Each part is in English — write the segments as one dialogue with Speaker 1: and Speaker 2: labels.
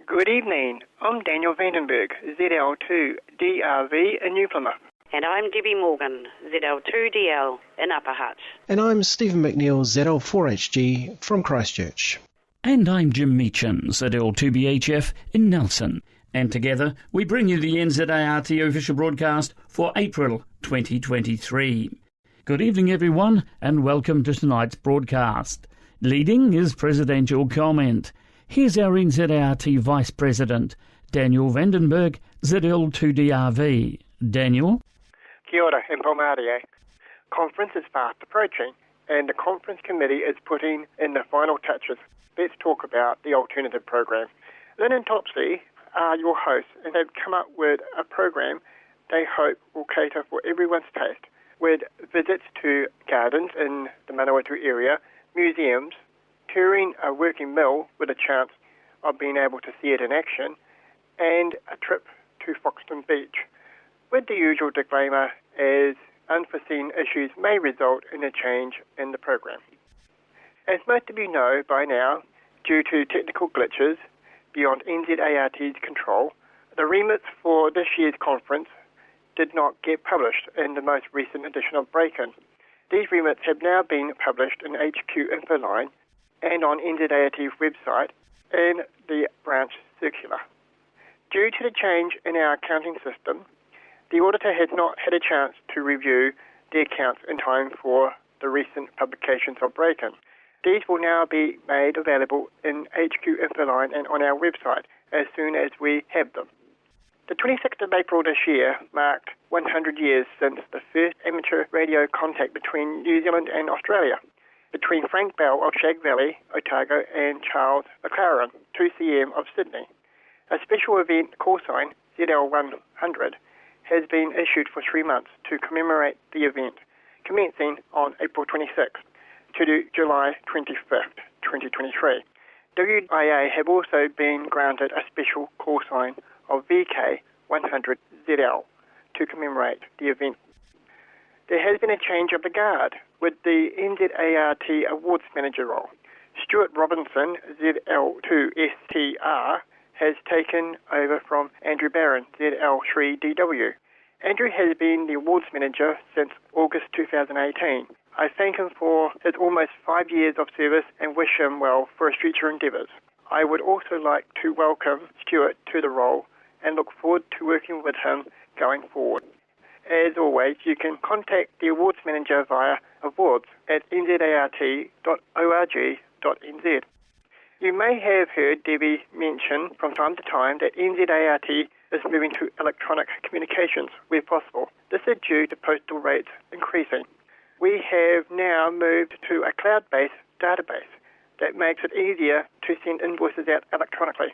Speaker 1: Good evening. I'm Daniel Vandenburg, ZL2DRV in New Plymouth.
Speaker 2: And I'm Debbie Morgan, ZL2DL in Upper Hutt.
Speaker 3: And I'm Stephen McNeill, ZL4HG from Christchurch.
Speaker 4: And I'm Jim Meechan, ZL2BHF in Nelson. And together we bring you the NZART official broadcast for April 2023. Good evening everyone and welcome to tonight's broadcast. Leading is Presidential Comment. Here's our NZART Vice President, Daniel Vandenburg, ZL2DRV. Daniel?
Speaker 1: Kia ora and Palmerston. Conference is fast approaching and the conference committee is putting in the final touches. Let's talk about the alternative program. Lynn and Topsy are your hosts and they've come up with a program they hope will cater for everyone's taste, with visits to gardens in the Manawatu area, museums, touring a working mill with a chance of being able to see it in action, and a trip to Foxton Beach, with the usual disclaimer as unforeseen issues may result in a change in the program. As most of you know by now, due to technical glitches beyond NZART's control, the remits for this year's conference did not get published in the most recent edition of Break-In. These remits have now been published in HQ Infoline and on NZART's website and the branch circular. Due to the change in our accounting system, the auditor has not had a chance to review the accounts in time for the recent publications of Break-In. These will now be made available in HQ Infoline and on our website as soon as we have them. The 26th of April this year marked 100 years since the first amateur radio contact between New Zealand and Australia, between Frank Bell of Shag Valley, Otago, and Charles McLaren, 2CM of Sydney. A special event call sign, ZL100, has been issued for 3 months to commemorate the event, commencing on April 26th to July 25th, 2023. WIA have also been granted a special call sign of VK100ZL to commemorate the event. There has been a change of the guard with the NZART Awards Manager role. Stuart Robinson, ZL2STR, has taken over from Andrew Barron, ZL3DW. Andrew has been the Awards Manager since August 2018. I thank him for his almost 5 years of service and wish him well for his future endeavours. I would also like to welcome Stuart to the role and look forward to working with him going forward. As always, you can contact the Awards Manager via awards@nzart.org.nz. You may have heard Debby mention from time to time that NZART is moving to electronic communications where possible. This is due to postal rates increasing. We have now moved to a cloud-based database that makes it easier to send invoices out electronically.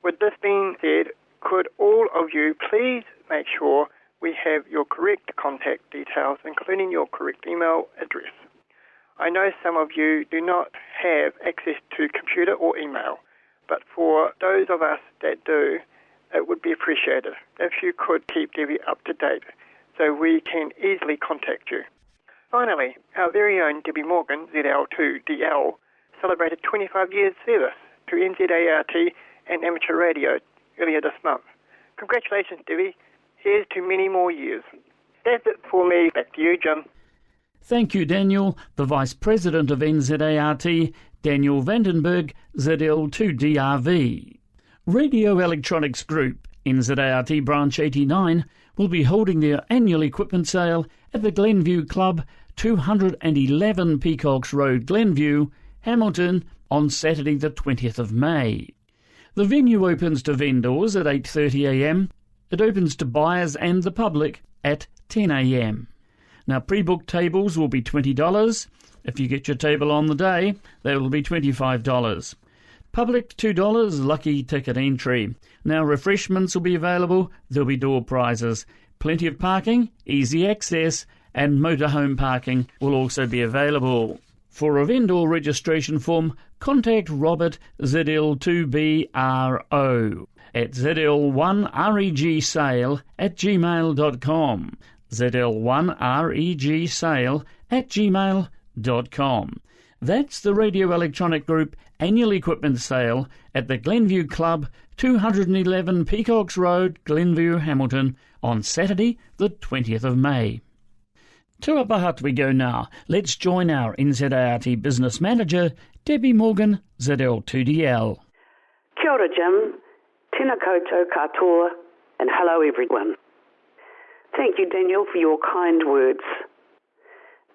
Speaker 1: With this being said, could all of you please make sure we have your correct contact details, including your correct email address? I know some of you do not have access to computer or email, but for those of us that do, it would be appreciated if you could keep Debbie up to date so we can easily contact you. Finally, our very own Debbie Morgan, ZL2DL, celebrated 25 years service to NZART and amateur radio earlier this month. Congratulations, Debbie. Here's to many more years. That's it for me. Back to you, Jim.
Speaker 4: Thank you, Daniel. The Vice President of NZART, Daniel Vandenburg, ZL2DRV. Radio Electronics Group, NZART Branch 89, will be holding their annual equipment sale at the Glenview Club, 211 Peacocks Road, Glenview, Hamilton, on Saturday the 20th of May. The venue opens to vendors at 8:30 a.m. It opens to buyers and the public at 10 a.m. Now, pre-booked tables will be $20. If you get your table on the day, they will be $25. Public $2, lucky ticket entry. Now, refreshments will be available. There'll be door prizes. Plenty of parking, easy access, and motorhome parking will also be available. For a vendor registration form, contact Robert ZL2BRO at zl1regsale@gmail.com. zl1regsale@gmail.com. That's the Radio Electronic Group annual equipment sale at the Glenview Club, 211 Peacocks Road, Glenview, Hamilton, on Saturday the 20th of May. To Upper Hutt we go now. Let's join our NZART business manager, Debbie Morgan, ZL2DL.
Speaker 5: Kia ora, Jim. Tēnā koutou katoa, and hello everyone. Thank you, Daniel, for your kind words.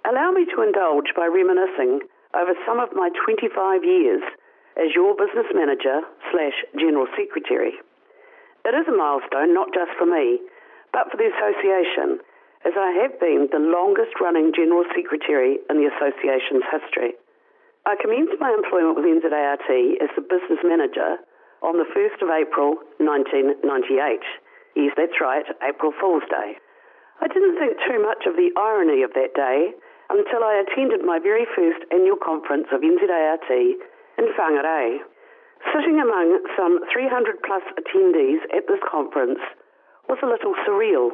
Speaker 5: Allow me to indulge by reminiscing over some of my 25 years as your business manager / General Secretary. It is a milestone not just for me, but for the association, as I have been the longest-running General Secretary in the association's history. I commenced my employment with NZART as the business manager on the 1st of April 1998. Yes, that's right, April Fool's Day. I didn't think too much of the irony of that day until I attended my very first annual conference of NZART in Whangarei. Sitting among some 300-plus attendees at this conference was a little surreal.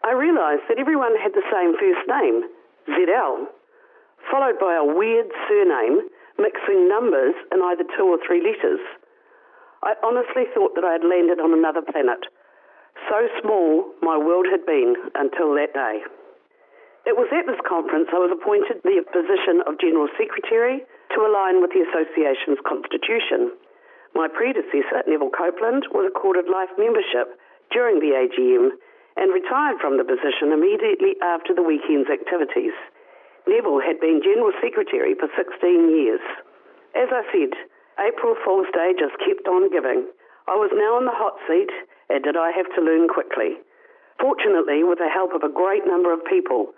Speaker 5: I realised that everyone had the same first name, ZL, followed by a weird surname mixing numbers in either 2 or 3 letters. I honestly thought that I had landed on another planet. So small my world had been until that day. It was at this conference I was appointed the position of General Secretary to align with the association's constitution. My predecessor, Neville Copeland, was accorded life membership during the AGM and retired from the position immediately after the weekend's activities. Neville had been General Secretary for 16 years. As I said, April Fool's Day just kept on giving. I was now in the hot seat, and did I have to learn quickly. Fortunately, with the help of a great number of people,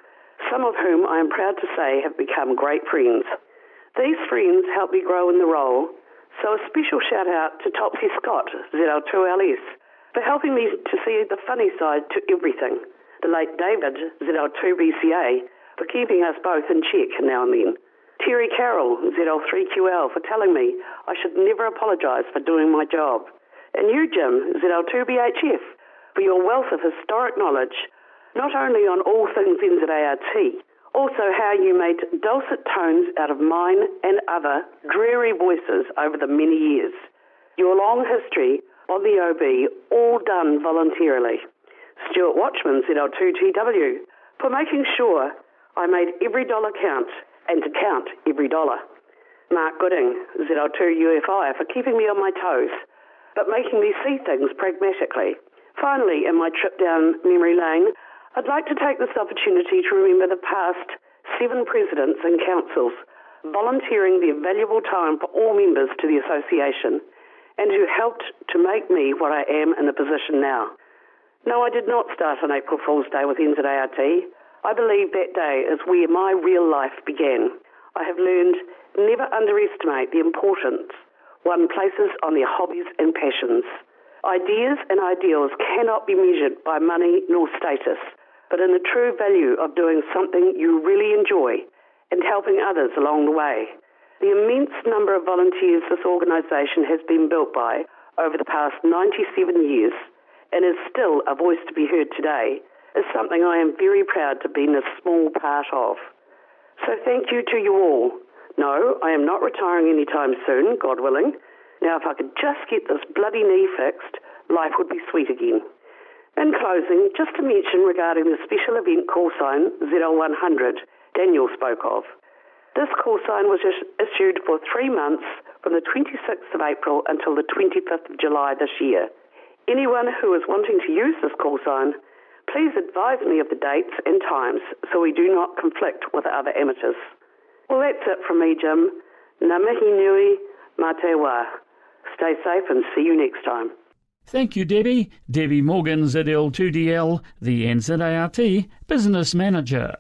Speaker 5: some of whom I am proud to say have become great friends. These friends helped me grow in the role, so a special shout out to Topsy Scott, ZL2LS, for helping me to see the funny side to everything. The late David, ZL2BCA, for keeping us both in check now and then. Terry Carroll, ZL3QL, for telling me I should never apologise for doing my job. And you, Jim, ZL2BHF, for your wealth of historic knowledge, not only on all things NZART, also how you made dulcet tones out of mine and other dreary voices over the many years. Your long history on the OB, all done voluntarily. Stuart Watchman, ZL2TW, for making sure I made every dollar count and to count every dollar. Mark Gooding, ZL2UFI, for keeping me on my toes, but making me see things pragmatically. Finally, in my trip down memory lane, I'd like to take this opportunity to remember the past 7 presidents and councils volunteering their valuable time for all members to the association and who helped to make me what I am in the position now. No, I did not start on April Fool's Day with NZART. I believe that day is where my real life began. I have learned never underestimate the importance one places on their hobbies and passions. Ideas and ideals cannot be measured by money nor status, but in the true value of doing something you really enjoy and helping others along the way. The immense number of volunteers this organisation has been built by over the past 97 years and is still a voice to be heard today is something I am very proud to be a small part of. So thank you to you all. No, I am not retiring anytime soon, God willing. Now, if I could just get this bloody knee fixed, life would be sweet again. In closing, just to mention regarding the special event call sign ZL100 Daniel spoke of. This call sign was issued for 3 months from the 26th of April until the 25th of July this year. Anyone who is wanting to use this call sign, please advise me of the dates and times so we do not conflict with other amateurs. Well, that's it from me, Jim. Ngā mihi nui, mā te wā. Stay safe and see you next time.
Speaker 4: Thank you, Debbie. Debbie Morgan, ZL2DL, the NZART Business Manager.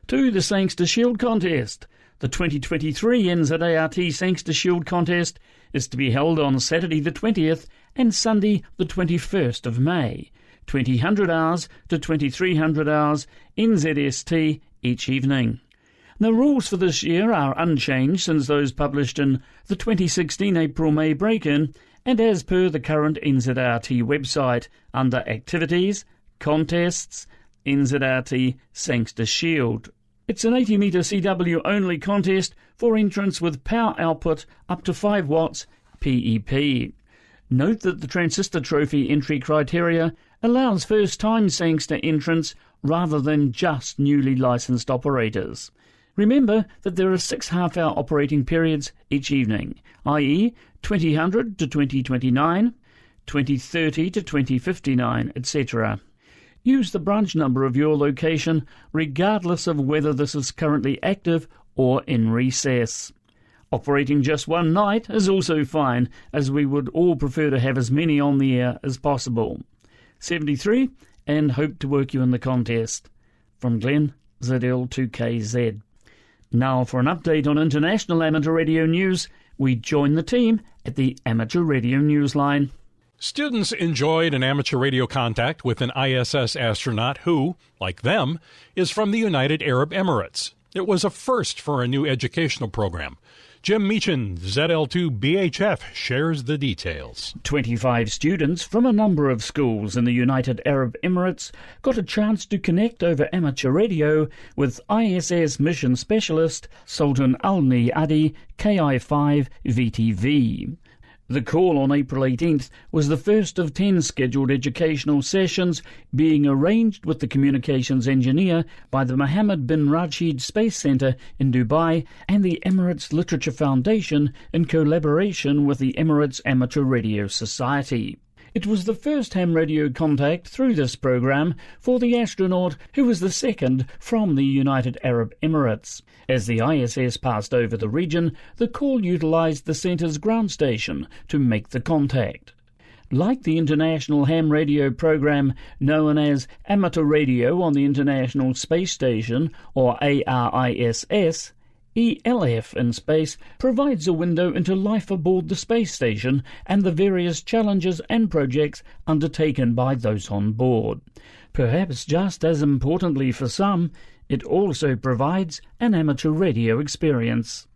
Speaker 4: To the Sangster Shield Contest. The 2023 NZART Sangster Shield Contest is to be held on Saturday the 20th and Sunday the 21st of May, 2000 hours to 2300 hours NZST each evening. The rules for this year are unchanged since those published in the 2016 April-May break-in and as per the current NZART website under Activities, Contests, NZART Sangster Shield. It's an 80-metre CW-only contest for entrants with power output up to 5 watts PEP. Note that the Transistor Trophy entry criteria allows first-time Sangster entrants rather than just newly licensed operators. Remember that there are 6 half-hour operating periods each evening, i.e. 2000 to 2029, 2030 to 2059, etc. Use the branch number of your location regardless of whether this is currently active or in recess. Operating just one night is also fine, as we would all prefer to have as many on the air as possible. 73, and hope to work you in the contest. From Glenn, ZL2KZ. Now for an update on international amateur radio news, we join the team at the Amateur Radio Newsline.
Speaker 6: Students enjoyed an amateur radio contact with an ISS astronaut who, like them, is from the United Arab Emirates. It was a first for a new educational program. Jim Meechan, ZL2BHF, shares the details.
Speaker 4: 25 students from a number of schools in the United Arab Emirates got a chance to connect over amateur radio with ISS mission specialist Sultan Al-Ni Adi KI-5 VTV. The call on April 18th was the first of 10 scheduled educational sessions being arranged with the communications engineer by the Mohammed bin Rashid Space Centre in Dubai and the Emirates Literature Foundation in collaboration with the Emirates Amateur Radio Society. It was the first ham radio contact through this program for the astronaut, who was the second from the United Arab Emirates. As the ISS passed over the region, the call utilised the centre's ground station to make the contact. Like the International Ham Radio program known as Amateur Radio on the International Space Station, or ARISS, ELF in space provides a window into life aboard the space station and the various challenges and projects undertaken by those on board. Perhaps just as importantly for some, it also provides an amateur radio experience.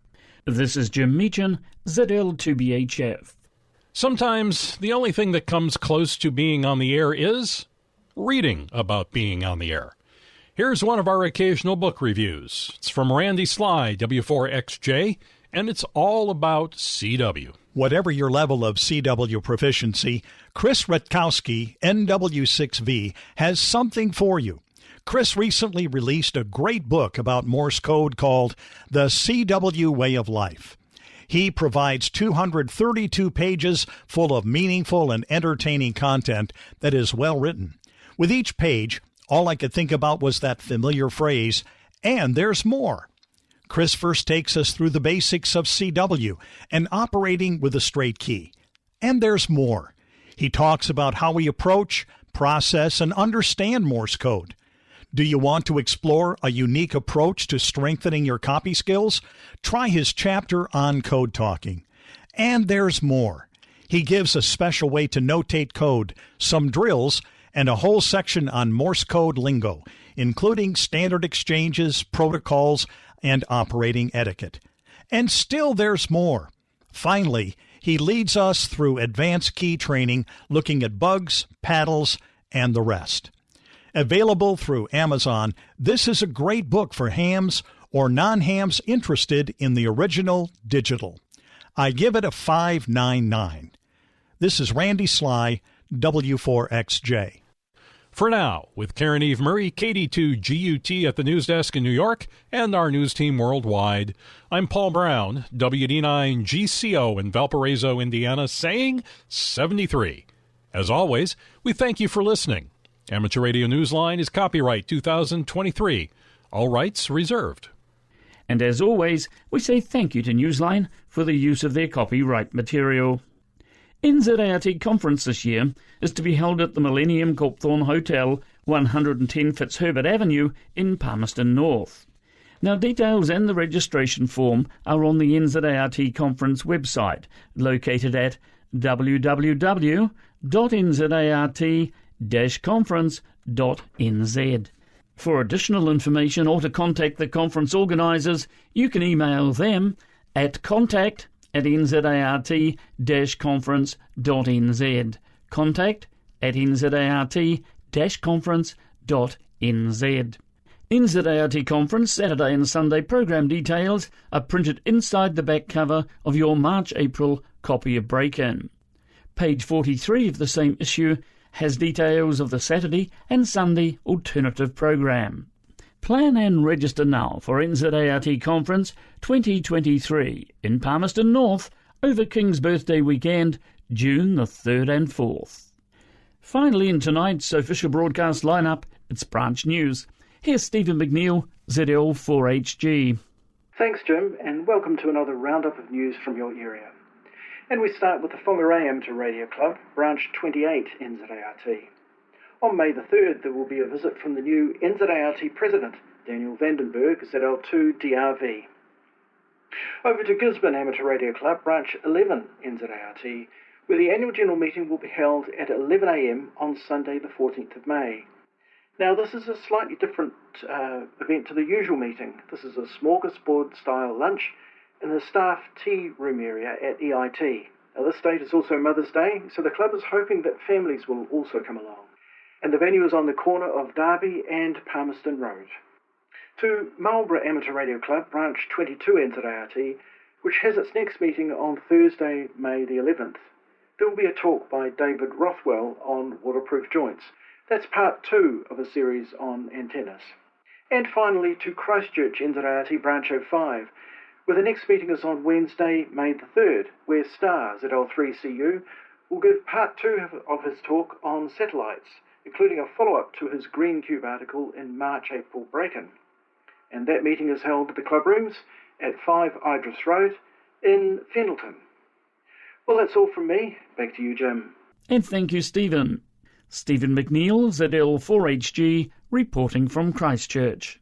Speaker 4: This is Jim Meechan, ZL2BHF.
Speaker 6: Sometimes the only thing that comes close to being on the air is reading about being on the air. Here's one of our occasional book reviews. It's from Randy Sly, W4XJ, and it's all about CW.
Speaker 7: Whatever your level of CW proficiency, Chris Rutkowski, NW6V, has something for you. Chris recently released a great book about Morse code called The CW Way of Life. He provides 232 pages full of meaningful and entertaining content that is well written. With each page, all I could think about was that familiar phrase, and there's more. Chris first takes us through the basics of CW and operating with a straight key. And there's more. He talks about how we approach, process, and understand Morse code. Do you want to explore a unique approach to strengthening your copy skills? Try his chapter on code talking. And there's more. He gives a special way to notate code, some drills, and a whole section on Morse code lingo, including standard exchanges, protocols, and operating etiquette. And still there's more. Finally, he leads us through advanced key training, looking at bugs, paddles, and the rest. Available through Amazon, this is a great book for hams or non-hams interested in the original digital. I give it a 5.99. This is Randy Sly, W4XJ.
Speaker 6: For now, with Karen Eve Murray, KD2GUT at the news desk in New York, and our news team worldwide, I'm Paul Brown, WD9GCO in Valparaiso, Indiana, saying 73. As always, we thank you for listening. Amateur Radio Newsline is copyright 2023. All rights reserved.
Speaker 4: And as always, we say thank you to Newsline for the use of their copyright material. NZART conference this year is to be held at the Millennium Copthorne Hotel, 110 Fitzherbert Avenue in Palmerston North. Now, details and the registration form are on the NZART conference website, located at www.nzart-conference.nz. For additional information or to contact the conference organisers, you can email them at contact@nzart-conference.nz. Contact@nzart-conference.nz. NZART Conference Saturday and Sunday program details are printed inside the back cover of your March-April copy of Break-In. Page 43 of the same issue has details of the Saturday and Sunday alternative program. Plan and register now for NZART Conference 2023 in Palmerston North over King's Birthday weekend, June the 3rd and 4th. Finally, in tonight's official broadcast lineup, it's Branch News. Here's Stephen McNeill, ZL4HG.
Speaker 8: Thanks, Jim, and welcome to another roundup of news from your area. And we start with the Whangarei Amateur Radio Club, Branch 28 NZART. On May the 3rd, there will be a visit from the new NZART President, Daniel Vandenburg, ZL2DRV. Over to Gisborne Amateur Radio Club, Branch 11 NZART, where the annual general meeting will be held at 11 a.m. on Sunday the 14th of May. Now, this is a slightly different event to the usual meeting. This is a smorgasbord-style lunch in the staff tea room area at EIT. Now, this date is also Mother's Day, so the club is hoping that families will also come along. And the venue is on the corner of Debby and Palmerston Road. To Marlborough Amateur Radio Club, Branch 22 NZART, which has its next meeting on Thursday, May the 11th. There will be a talk by David Rothwell on waterproof joints. That's part 2 of a series on antennas. And finally to Christchurch NZART Branch 05, where the next meeting is on Wednesday, May the 3rd, where Star ZL3CU will give part 2 of his talk on satellites, including a follow-up to his Green Cube article in March-April Break-In. And that meeting is held at the club rooms at 5 Idris Road in Fendleton. Well, that's all from me. Back to you, Jim.
Speaker 4: And thank you, Stephen. Stephen McNeill, ZL4HG, reporting from Christchurch.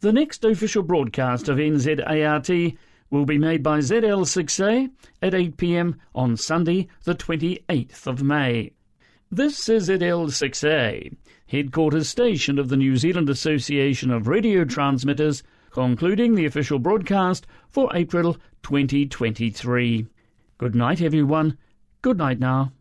Speaker 4: The next official broadcast of NZART will be made by ZL6A at 8 p.m. on Sunday, the 28th of May. This is ZL6A, headquarters station of the New Zealand Association of Radio Transmitters, concluding the official broadcast for April 2023. Good night, everyone. Good night now.